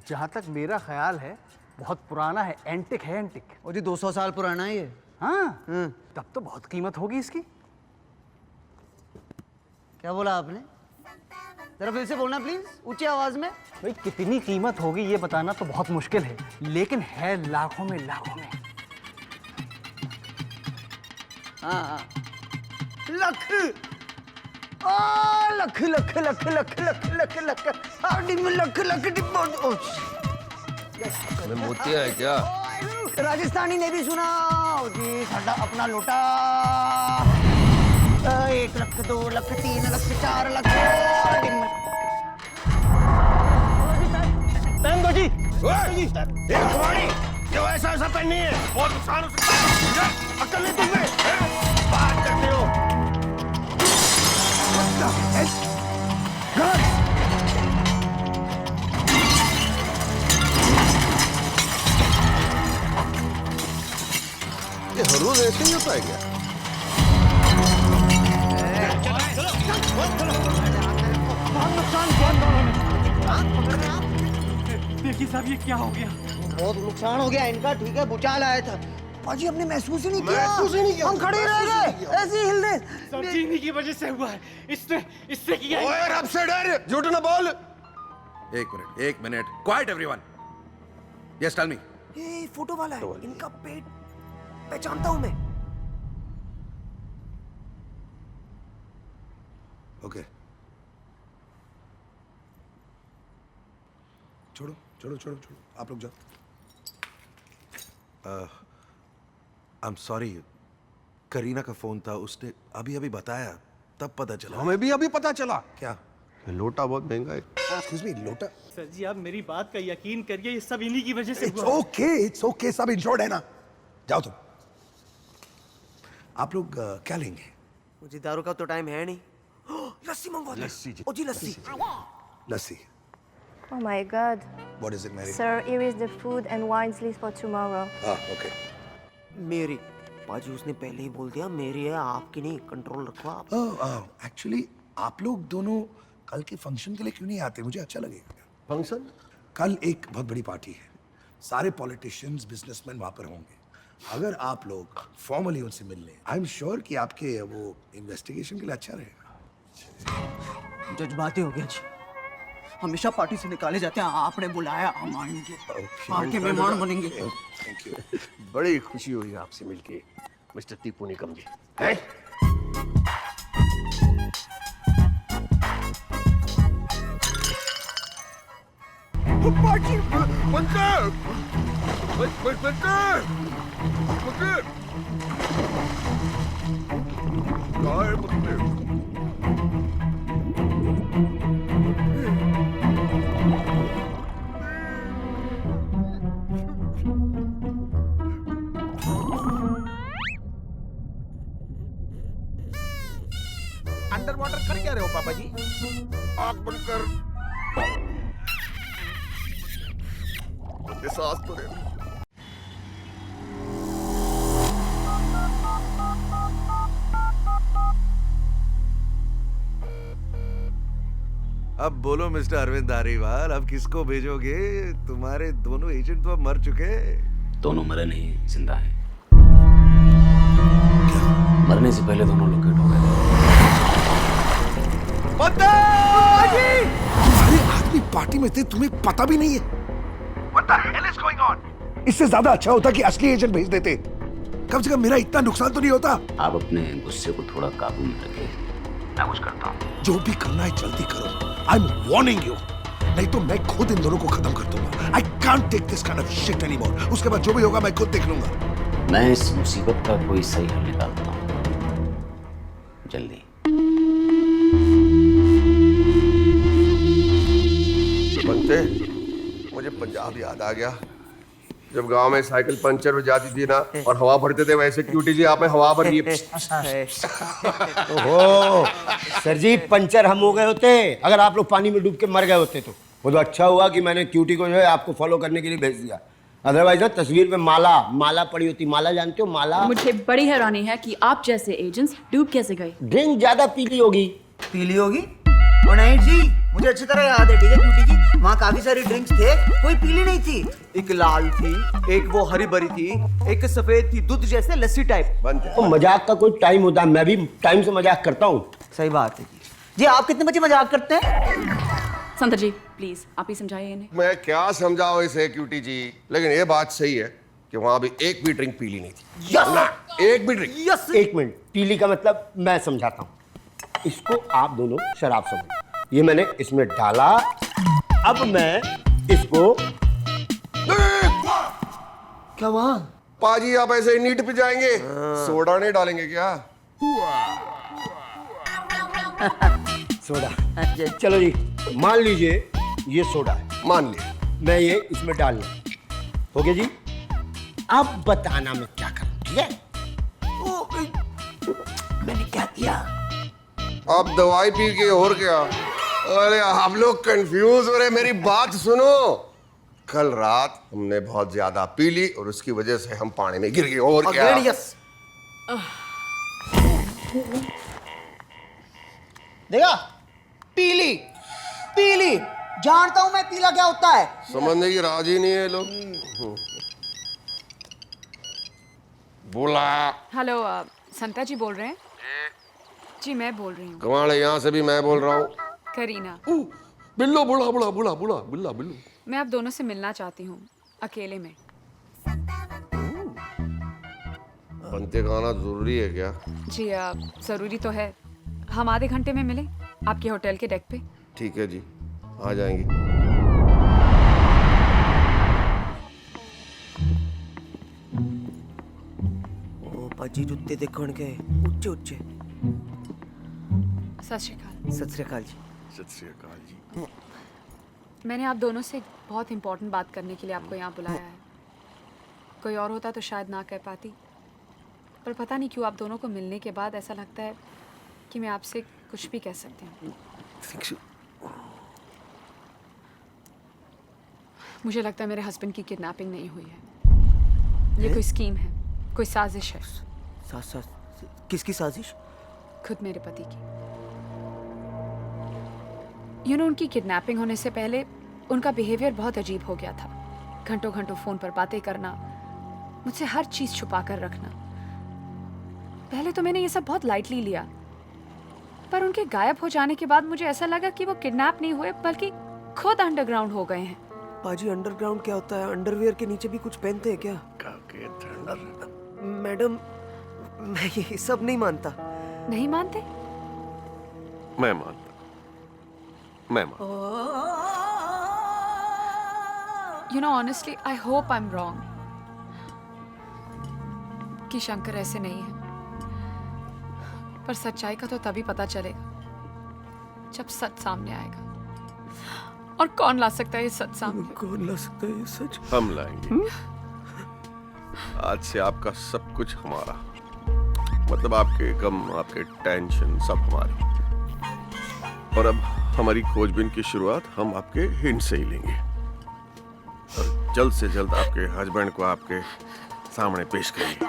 जहाँ तक मेरा ख्याल है बहुत पुराना है, एंटिक है, एंटिक। और जी 200 साल पुराना है ये। हाँ तब तो बहुत कीमत होगी इसकी। क्या बोला आपने? जरा फिर से बोलना प्लीज, ऊंची आवाज में। भाई कितनी कीमत होगी ये बताना तो बहुत मुश्किल है, लेकिन है लाखों में, लाखों में। हाँ लख लख लख लख लख लख लख लख लख लख डिब्बो। मोतिया है क्या? राजस्थानी ने भी सुना जी, साडा अपना लोटा 1 लाख 2 लाख 3 लाख 4 लाख। टाइम दो जी। ये कुमारी, जो ऐसा ऐसा पेन नहीं है, बहुत नुकसान हो सकता है। अक्ल नहीं तुम्हें, बात करते हो। ये हर रोज ऐसे ही होता है क्या? देखिए साहब ये क्या हो गया? बहुत नुकसान हो गया इनका। ठीक है भूचाल आया था पाजी, हमने महसूस ही नहीं किया। महसूस ही नहीं किया। हम खड़े रह गए ऐसे ही हिलने। सब चीनी की वजह से हुआ है, इससे किया है। ओए रब से डर, झूठ ना बोल। एक minute, quiet everyone. Yes tell me. ये फोटो वाला है, इनका पेट पहचानता हूं मैं। ओके छोड़ो छोड़ो छोड़ो छोड़ो, आप लोग जाओ। आई एम सॉरी, करीना का फोन था, उसने अभी अभी बताया, तब पता चला। हमें भी अभी पता चला। क्या? लोटा बहुत महंगा है। एक्सक्यूज मी, लोटा? सर जी आप मेरी बात का यकीन करिए, ये सब इन्हीं की वजह से इट्स हुआ। ओके, सब इंश्योर्ड है ना। जाओ तुम। आप लोग क्या लेंगे? मुझे दारू का तो टाइम है नहीं। लस्सी मंगवाते हैं। लस्सी जी। ओ जी लस्सी। लस्सी। Oh my God. What is it, Mary? Sir, here is the food and wines list for tomorrow. Okay. मेरी पाजी उसने पहले ही बोल दिया मेरी है, आपकी नहीं। कंट्रोल रखो आप। एक्चुअली आप लोग दोनों कल के फंक्शन के लिए क्यों नहीं आते? मुझे अच्छा लगेगा। फंक्शन? कल एक बहुत बड़ी पार्टी है, सारे पॉलिटिशियंस, बिजनेसमैन वहां पर होंगे। अगर आप लोग फॉर्मली उनसे मिल लें, आई एम श्योर कि आपके वो इन्वेस्टिगेशन के लिए अच्छा रहेगा। जज्बाती हो गया जी, हमेशा पार्टी से निकाले जाते हैं, आपने बुलाया हम आएंगे, आके मेहमान बनेंगे। Thank you. बड़ी खुशी हुई आपसे मिलके मिस्टर टीपू निकम जी। हैं? पार्टी पंचर, पंचर, पंचर, काय पंचर। अंडर वाटर कर क्या रहे हो पापा जी? आग बंद कर। सांस तो ले। अब बोलो मिस्टर अरविंद धारीवाल, अब किसको भेजोगे? तुम्हारे दोनों एजेंट तो अब मर चुके। दोनों मरे नहीं, जिंदा हैं। मरने से पहले दोनों लोकेट हो गए। अरे आदमी पार्टी में थे, तुम्हें पता भी नहीं है। What the hell is going on? इससे ज्यादा अच्छा होता कि असली एजेंट भेज देते, कम से कम मेरा इतना नुकसान तो नहीं होता। आप अपने गुस्से को थोड़ा काबू में रखिए, मैं कुछ करता हूँ। जो भी करना है जल्दी करो। आई एम वार्निंग यू, नहीं तो मैं खुद इन दोनों को खत्म कर दूंगा। I can't take this kind of shit anymore. उसके बाद जो भी होगा मैं खुद देख लूंगा। मैं इस मुसीबत का कोई सही हल निकालता हूँ, जल्दी। बनते, मुझे पंजाब याद आ गया। जब गांव में साइकिल पंचर हो जाती थी ना और हवा भरते थे, वैसे क्यूटी जी आप में हवा भरी है। ओहो सर जी, पंचर हम हो गए होते अगर आप लोग पानी में डूब के मर गए होते तो। वो तो अच्छा हुआ कि मैंने क्यूटी को जो है आपको फॉलो करने के लिए भेज दिया, अदरवाइज ना तस्वीर में माला पड़ी होती। माला जानते हो? माला। मुझे बड़ी हैरानी है कि आप जैसे एजेंट्स डूब कैसे गए। ड्रिंक ज्यादा पीली होगी। पीली होगी? और नहीं जी, मुझे अच्छी तरह याद है, ठीक है क्यूटी जी, वहाँ काफी सारी ड्रिंक्स थे, कोई पीली नहीं थी। एक लाल थी, एक वो हरी भरी थी, एक सफेद थी, दूध जैसे लस्सी टाइप। बनते तो मजाक का कोई टाइम होता है, मैं भी टाइम से मजाक करता हूँ। सही बात है जी। आप कितने बजे मजाक करते हैं? संतर जी प्लीज आप ही समझाइए इन्हें। मैं क्या समझाऊं इसे क्यूटी जी, लेकिन ये बात सही है कि वहां भी एक भी ड्रिंक पीली नहीं थी। यस ना एक भी ड्रिंक। यस। एक मिनट, पीली का मतलब मैं समझाता हूँ। इसको आप दोनों शराब समझो, ये मैंने इसमें डाला, अब मैं इसको क्या हुआ? पाजी आप ऐसे ही नीट पे जाएंगे, सोडा नहीं डालेंगे क्या? सोडा। चलो जी, मान लीजिए ये सोडा है, मान लिया। मैं ये इसमें डाल लूं, हो गया जी। अब बताना मैं क्या करूं, ठीक है? मैंने क्या किया? अब दवाई पी के और क्या? अरे आप लोग कंफ्यूज हो रहे, मेरी बात सुनो। कल रात हमने बहुत ज्यादा पी ली और उसकी वजह से हम पानी में गिर गए, और क्या? Again, yes. देखा, पीली पीली, जानता हूं मैं पीला क्या होता है। समझने की राजी नहीं है लोग। बोला हेलो संता जी बोल रहे हैं? जी मैं बोल रही हूँ, कमाल है, यहाँ से भी मैं बोल रहा हूँ। करीना। बिल्लो बुला बुला बुला बुला बिल्ला बिल्लू। मैं आप दोनों से मिलना चाहती हूँ अकेले में। बनते का आना जरूरी है क्या? जी ज़रूरी तो है। हम आधे घंटे में मिलें आपके होटल के डेक पे। ठीक है जी, आ जाएंगे। ओ पाजी जुत्ते देखण के ऊंचे ऊंचे। सत श्री अकाल। सत श्री अकाल जी। सत श्री अकाल जी। मैंने आप दोनों से एक बहुत इंपॉर्टेंट बात करने के लिए आपको यहाँ बुलाया है। कोई और होता तो शायद ना कह पाती, पर पता नहीं क्यों आप दोनों को मिलने के बाद ऐसा लगता है कि मैं आपसे कुछ भी कह सकती हूँ। मुझे लगता है मेरे हस्बैंड की किडनैपिंग नहीं हुई है। ये कोई स्कीम है, कोई साजिश है। किसकी साजिश? खुद मेरे पति की। उनकी किडनैपिंग होने से पहले उनका बिहेवियर बहुत अजीब हो गया था। घंटों घंटों फोन पर बातें करना, मुझसे हर चीज छुपा कर रखना। पहले तो मैंने ये सब बहुत लाइटली लिया, पर उनके गायब हो जाने के बाद मुझे ऐसा लगा कि वो किडनैप नहीं हुए बल्कि खुद अंडरग्राउंड हो गए हैं। पाजी अंडरग्राउंड क्या होता है? अंडरवियर के नीचे भी कुछ पहनते हैं क्या? मैडम मैं ये सब नहीं मानता। नहीं मानते? मैं मानता। Honestly I hope I am wrong कि शंकर ऐसे नहीं है, पर सच्चाई का तो तभी पता चलेगा जब सच सामने आएगा। और कौन ला सकता है ये सच सामने? कौन ला सकता है ये सच? हम लाएंगे। आज से आपका सब कुछ हमारा, मतलब आपके गम, आपके टेंशन सब हमारे। और अब हमारी खोजबीन की शुरुआत हम आपके हिंट से ही लेंगे और जल्द से जल्द आपके हस्बैंड को आपके सामने पेश करेंगे।